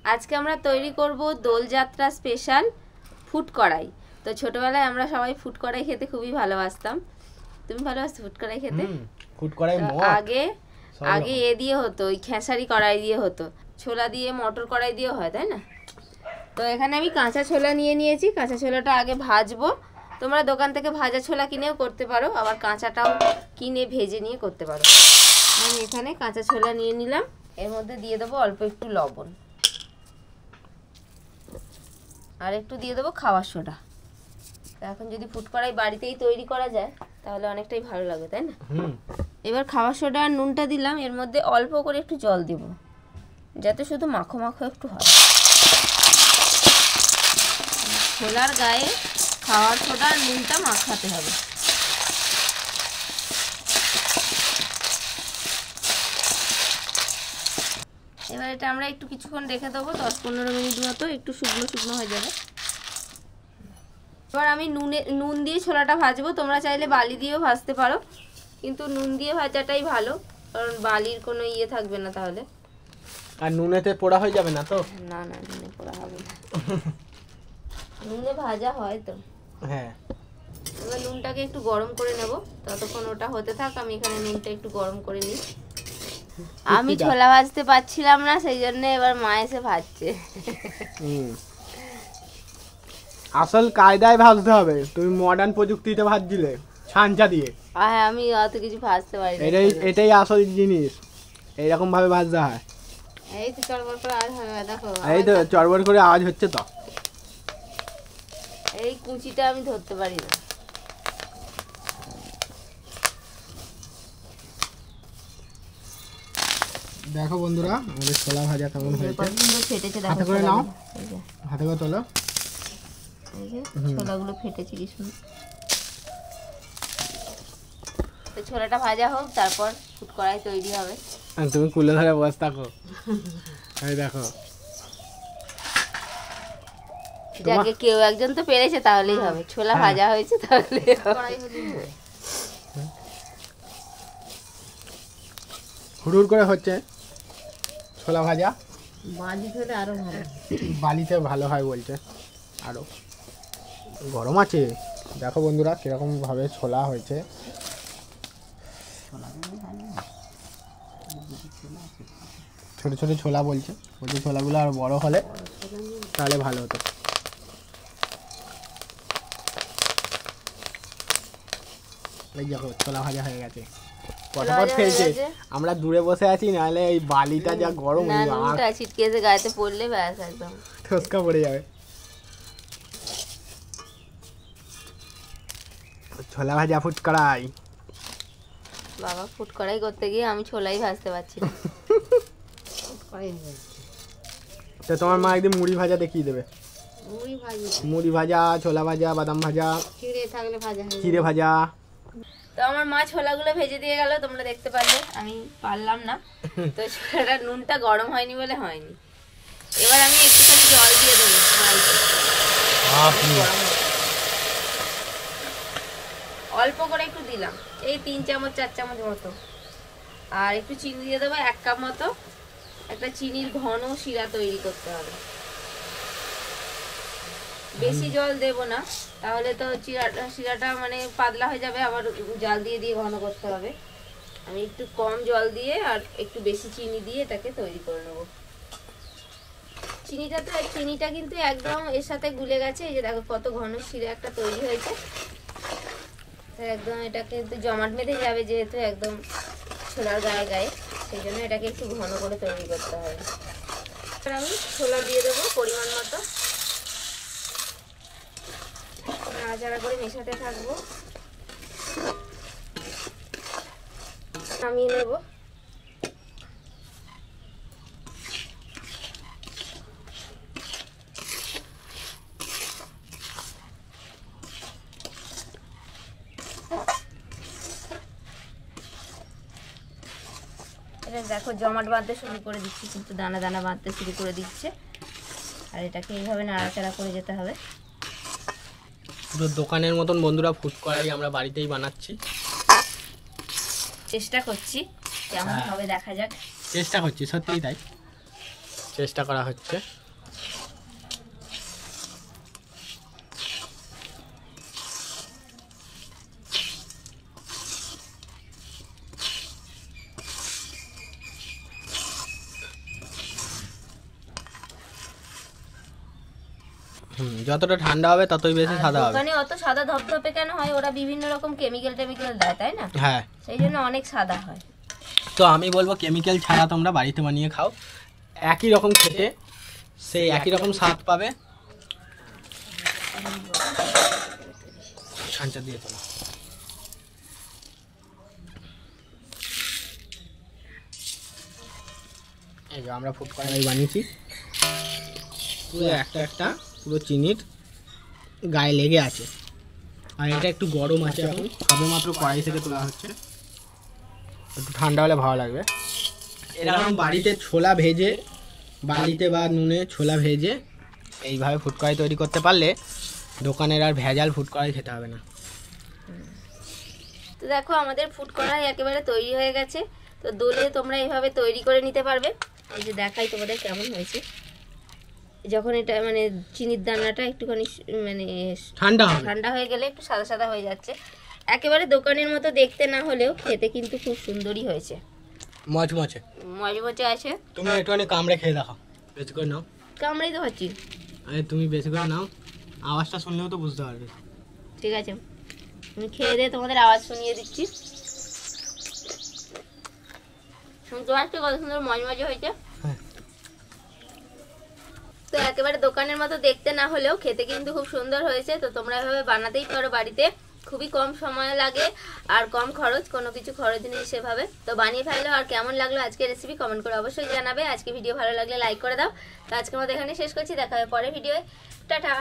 আজকে আমরা তৈরি করব দোলযাত্রা স্পেশাল ফুড কড়াই। তো ছোটবেলায় আমরা সবাই ফুড কড়াই খেতে খুবই ভালোবাসতাম। তুমি ভালোবাসতে ফুড কড়াই খেতে? ফুড কড়াই আগে আগে এ দিয়ে হতো, ওই খেসারি কড়াই দিয়ে হতো, ছোলা দিয়ে মটর কড়াই দিয়ে হয়, তাই না? তো এখানে আমি কাঁচা ছোলা নিয়ে নিয়েছি। কাঁচা ছোলাটা আগে ভাজবো। তোমরা দোকান থেকে ভাজা ছোলা কিনেও করতে পারো, আবার কাঁচাটাও কিনে ভেজে নিয়ে করতে পারো। আমি এখানে কাঁচা ছোলা নিয়ে নিলাম। এর মধ্যে দিয়ে দেবো অল্প একটু লবণ, আর একটু দিয়ে দেবো খাবার সোডা। এখন যদি ফুড কড়াই বাড়িতেই তৈরি করা যায় তাহলে অনেকটাই ভালো লাগে, তাই না? এবার খাবার সোডা আর নুনটা দিলাম। এর মধ্যে অল্প করে একটু জল দিব, যাতে শুধু মাখো মাখো একটু হয়। ছোলার গায়ে খাবার সোডা আর নুনটা মাখাতে হবে। এবার এটা আমরা একটু কিছুক্ষণ রেখে দেবো, 10-15 মিনিট মতো, একটু শুকনো শুকনো হয়ে যাবে। এবার আমি নুন দিয়ে ছোলাটা ভাজবো। তোমরা চাইলে বালি দিয়েও ভাজতে পারো, কিন্তু নুন দিয়ে ভাজাটাই ভালো, কারণ বালির কোনো ইয়ে থাকবে না তাহলে। আর নুনেতে পোড়া হয়ে যাবে না তো? না না, নুনে পোড়া হবে না। নুনে ভাজা হয় তো। হ্যাঁ। এবার নুনটাকে একটু গরম করে নেব। ততক্ষণ ওটা হতে থাক, আমি এখানে নুনটা একটু গরম করে নিই। আমি ছোলা ভাজতে পারছিলাম না, সেই জন্য এবার মা এসে ভাজছে। আসল কায়দায় ভাজতে হবে। তুমি মডার্ন প্রযুক্তিতে ভাজছিলে ছাঁচা দিয়ে। হ্যাঁ, আমি অত কিছু ভাজতে পারি না। এটাই আসল জিনিস, এইরকম ভাবে ভাজতে হয়। এই তো চড়বড় করে আওয়াজ হবে, দেখো। এই তো চড়বড় করে আওয়াজ হচ্ছে তো। এই কুচিটা আমি ধরতে পারি না। দেখো বন্ধুরা, আমাদের ছোলা ভাজা কেমন হয়েছে। ফেটেছে, হাতে করে নাও, হাতে করে তোলো। এই যে ছোলাগুলো ফেটেছে কি সুন্দর। তো ছোলাটা ভাজা হোক, তারপর ফুড কড়াই তৈরি হবে। তুমি কুলে ধরে বসে থাকো। এই দেখো, যাকে কেউ একজন তো পেরেছে, তাহলেই হবে। ছোলা ভাজা হয়েছে, তাহলে হুড়ুর করে হচ্ছে ছোলা ভাজা। বালিতে আরো ভালো, বালিতে ভালো হয় বলছে। আরো গরম আছে। দেখো বন্ধুরা কিরকম ভাবে ছোলা হয়েছে। ছোট ছোট ছোলা বলছে, বলছে ছোলাগুলো আর বড় হলে তাহলে ভালো হতো। এই দেখো ছোলা ভাজা হয়ে গেছে, পটাপট খেয়েছে। আমরা দূরে বসে আছি, নাহলে এই বালিটা যা গরম, ছিটকে এসে গায়েতে পড়লে ব্যাস একদম ঠসকা পড়ে যাবে। ছোলা ভাজা ফুড কড়াই। বাবা, ফুড কড়াই করতে গিয়ে আমি ছোলাই ভাজতে পারছি না। তো তোমার মা একদিন মুড়ি ভাজা দেখিয়ে দেবে। মুড়ি ভাজা, ছোলা ভাজা, বাদাম ভাজা, চিড়ে ভাজা। তো আমার মা ছোলাগুলো ভেজে দিয়ে গেল, তোমরা দেখতে পারলে। আমি পারলাম না, তো ছোলাটা নুনটা গরম হয়নি বলে হয়নি। এবার আমি একটুখানি জল দিয়ে দেবো, অল্প করে একটু দিলাম, এই 3-4 চামচ মতো। আর একটু চিনি দিয়ে দেবো, 1 কাপ মতো। একটা চিনির ঘন শিরা তৈরি করতে হবে। বেশি জল দেব না, তাহলে তো শিরাটা মানে পাতলা হয়ে যাবে, আবার জল দিয়ে দিয়ে ঘন করতে হবে। আমি একটু কম জল দিয়ে আর একটু বেশি চিনি দিয়ে এটাকে তৈরি করে নেব। চিনিটা কিন্তু একদম এর সাথে গুলে গেছে। এই যে দেখো কত ঘন শিরা একটা তৈরি হয়েছে। একদম এটাকে কিন্তু জমাট বেঁধে যাবে, যেহেতু একদম ছোলার গায়ে গায়ে, সেই জন্য এটাকে একটু ঘন করে তৈরি করতে হবে। আমি ছোলা দিয়ে দেবো পরিমাণ মতো, নাড়াচাড়া করে মেশাতে থাকবো। নামিয়ে নেব। এটা দেখো জমাট বাঁধতে শুরু করে দিচ্ছে, কিন্তু দানা দানা বাঁধতে শুরু করে দিচ্ছে। আর এটাকে এইভাবে নাড়াচাড়া করে যেতে হবে। পুরো দোকানের মতন বন্ধুরা ফুড কড়াই আমরা বাড়িতেই বানাচ্ছি। চেষ্টা করছি কেমন হবে, দেখা যাক। চেষ্টা করছি, সত্যিই তাই। চেষ্টা করা হচ্ছে। যতটা ঠান্ডা হবে ততই বেশি সাদা হবে। দোকানে অত সাদা ধপধপে কেন হয়? ওরা বিভিন্ন রকম কেমিক্যাল দেয়, তাই না? হ্যাঁ, সেই জন্য অনেক সাদা হয়। তো আমি বলবো কেমিক্যাল ছাড়া তোমরা বাড়িতে বানিয়ে খাও, একই রকম খেতে, সেই একই রকম স্বাদ পাবে। ছাঁচা দিয়ে তোলা। এই যে আমরা ফুড কড়াই বানিয়েছি, পুরো একটা পুরো চিনির গায়ে লেগে আছে, আর এটা একটু গরম আছে এখন, সবেমাত্র কড়াই থেকে তোলা হচ্ছে, একটু ঠান্ডা হলে ভালো লাগবে। এরকম বাড়িতে ছোলা ভেজে, বাড়িতে বা নুনে ছোলা ভেজে এইভাবে ফুড কড়াই তৈরি করতে পারলে দোকানের আর ভেজাল ফুড কড়াই খেতে হবে না। তো দেখো আমাদের ফুড কড়াই একেবারে তৈরি হয়ে গেছে। তো দোলে তোমরা এইভাবে তৈরি করে নিতে পারবে। এই যে দেখাই তোমাদের কেমন হয়েছে। যখন এটা মানে চিনির দানাটা একটুখানি মানে ঠান্ডা হয়ে গেলে একটু সাদা সাদা হয়ে যাচ্ছে। একেবারে দোকানের মতো দেখতে না হলেও খেতে কিন্তু খুব সুন্দরই হয়েছে, মচমচে আছে। তুমি একটুখানি কামড়ে খেয়ে দেখো, বেশি করে নাও। কামড়েই তো খাচ্ছি। আরে তুমি বেশি করে নাও, আওয়াজটা শুনলেও তো বুঝতে পারবে। ঠিক আছে, আমি খেয়ে দিয়ে তোমাদের আওয়াজ শুনিয়ে দিচ্ছি। শুনতে পাচ্ছ কত সুন্দর মচমচে হয়েছে? তো একেবারে দোকানের মতো দেখতে না হলেও খেতে কিন্তু খুব সুন্দর হয়েছে। তো তোমরা এভাবে বানাতেই পারো বাড়িতে, খুবই কম সময় লাগে আর কম খরচ, কোনো কিছু খরচ নেই সেভাবে। তো বানিয়ে ফেললো। আর কেমন লাগলো আজকের রেসিপি কমেন্ট করে অবশ্যই জানাবে। আজকে ভিডিও ভালো লাগলে লাইক করে দাও। তো আজকের মতো এখানে শেষ করছি, দেখা হবে পরের ভিডিওয়ে। টাটা।